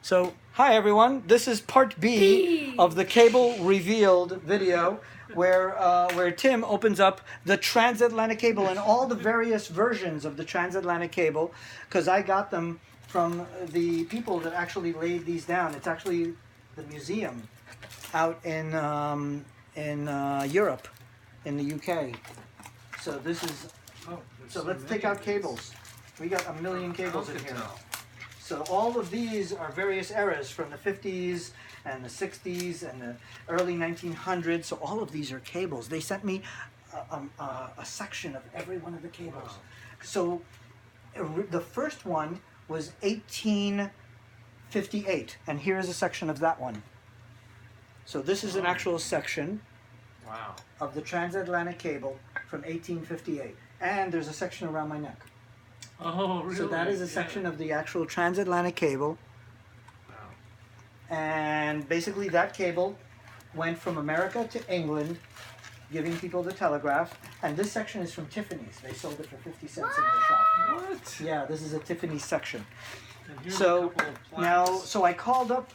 So, hi everyone. This is part B of the cable revealed video, where Tim opens up the transatlantic cable and all the various versions of the transatlantic cable, because I got them from the people that actually laid these down. It's actually the museum out in Europe, in the UK. So this is. So let's take out cables. We got a million cables in here. So all of these are various eras from the 50s and the 60s and the early 1900s. So all of these are cables. They sent me a section of every one of the cables. So the first one was 1858, and here is a section of that one. So this is an actual section of the transatlantic cable from 1858. And there's a section around my neck. Oh, really? So that is a section of the actual transatlantic cable. Wow. And basically that cable went from America to England, giving people the telegraph. And this section is from Tiffany's. They sold it for 50 cents in their shop. What? Yeah, this is a Tiffany section. So now, so I called up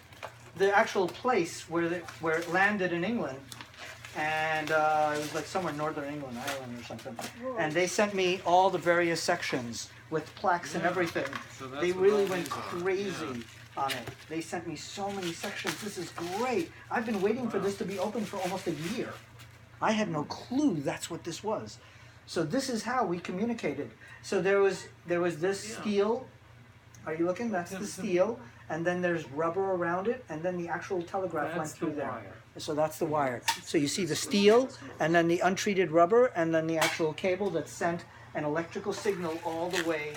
the actual place where it landed in England. And it was like somewhere in northern England, Ireland or something. Whoa. And they sent me all the various sections with plaques and everything. So they really went crazy on it. They sent me so many sections. This is great. I've been waiting for this to be open for almost a year. I had no clue that's what this was. So this is how we communicated. So there was this steel. Are you looking? That's the steel. And then there's rubber around it, and then the actual telegraph went through there. So that's the wire. So you see the steel, and then the untreated rubber, and then the actual cable that sent an electrical signal all the way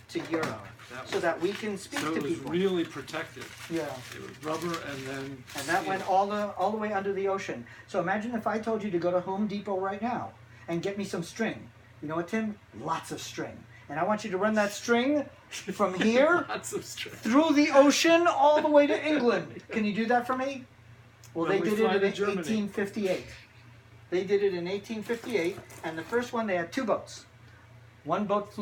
to Europe, so that we can speak to people. So it was really protected. Yeah. It was rubber and then and that went all the way under the ocean. So imagine if I told you to go to Home Depot right now and get me some string. You know what, Tim? Lots of string. And I want you to run that string from here through the ocean all the way to England. Can you do that for me? Well, they did it in 1858. They did it in 1858, and the first one, they had two boats. One boat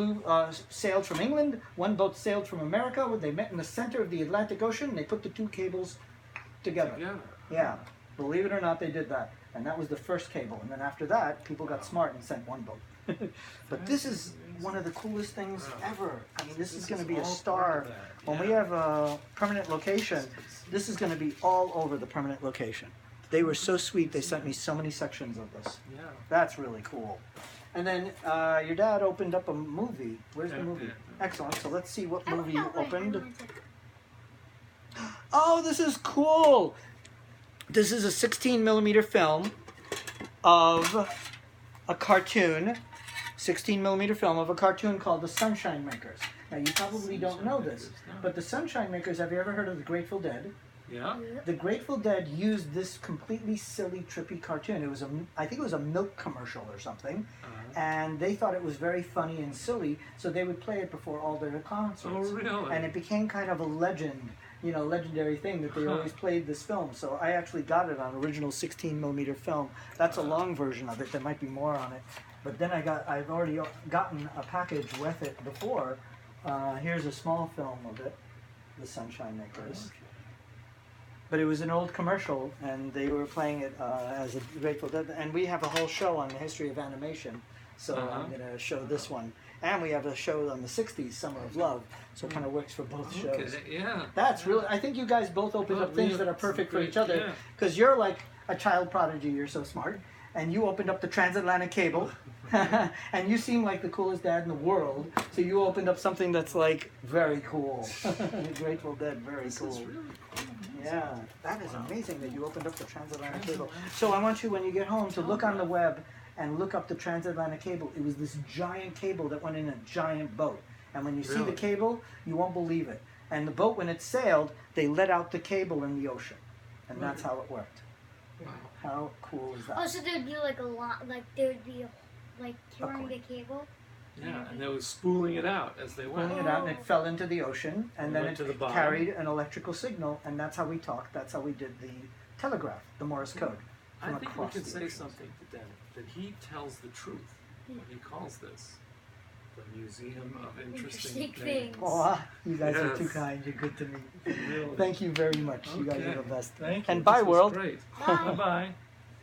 sailed from England, one boat sailed from America, where they met in the center of the Atlantic Ocean, and they put the two cables together. Yeah, believe it or not, they did that. And that was the first cable. And then after that, people got smart and sent one boat. But this is one of the coolest things ever. I mean, this is going to be a star. When we have a permanent location, this is going to be all over the permanent location. They were so sweet. They sent me so many sections of this. Yeah. That's really cool. And then your dad opened up a movie. Where's the movie? Excellent. So let's see what movie you opened. Oh, this is cool. This is a 16 millimeter film of a cartoon. 16 millimeter film of a cartoon called The Sunshine Makers. Now, you probably don't know this, but the Sunshine Makers, have you ever heard of the Grateful Dead? Yeah. The Grateful Dead used this completely silly, trippy cartoon. It was I think it was a milk commercial or something, and they thought it was very funny and silly, so they would play it before all their concerts. Oh, really? And it became kind of a legend, you know, legendary thing that they always played this film. So I actually got it on original 16 millimeter film. That's a long version of it. There might be more on it. But then I've already gotten a package with it before. Here's a small film of it, The Sunshine Makers. But it was an old commercial, and they were playing it as a Grateful Dead. And we have a whole show on the history of animation, so I'm going to show this one. And we have a show on the 60s, Summer of Love, so it kind of works for both shows. Yeah. That's really, I think you guys both opened up things that are perfect for each other, because you're like a child prodigy, you're so smart. And you opened up the transatlantic cable, and you seem like the coolest dad in the world, so you opened up something that's like very cool. The Grateful Dead, very cool. This is really cool. Yeah, that is amazing that you opened up the transatlantic cable. So I want you, when you get home, to look on the web and look up the transatlantic cable. It was this giant cable that went in a giant boat. And when you see the cable, you won't believe it. And the boat, when it sailed, they let out the cable in the ocean. And that's how it worked. Wow. How cool is that? Oh, so there'd be like a lot, like there'd be like carrying the cable. Yeah, and they were spooling it out as they went. Pulling it out, and it fell into the ocean, and then went to the it bottom. carried an electrical signal, and that's how we talked. That's how we did the telegraph, the Morse code. I think we across can the say oceans. something to Dennis, that he tells the truth when he calls this. The Museum of Interesting Interesting Things. Things. Oh, you guys are Yes. too kind. You're good to me. Really. Thank you very much. You guys Okay. are the best. Thank you. And bye, This was world. Great. Bye. Bye-bye.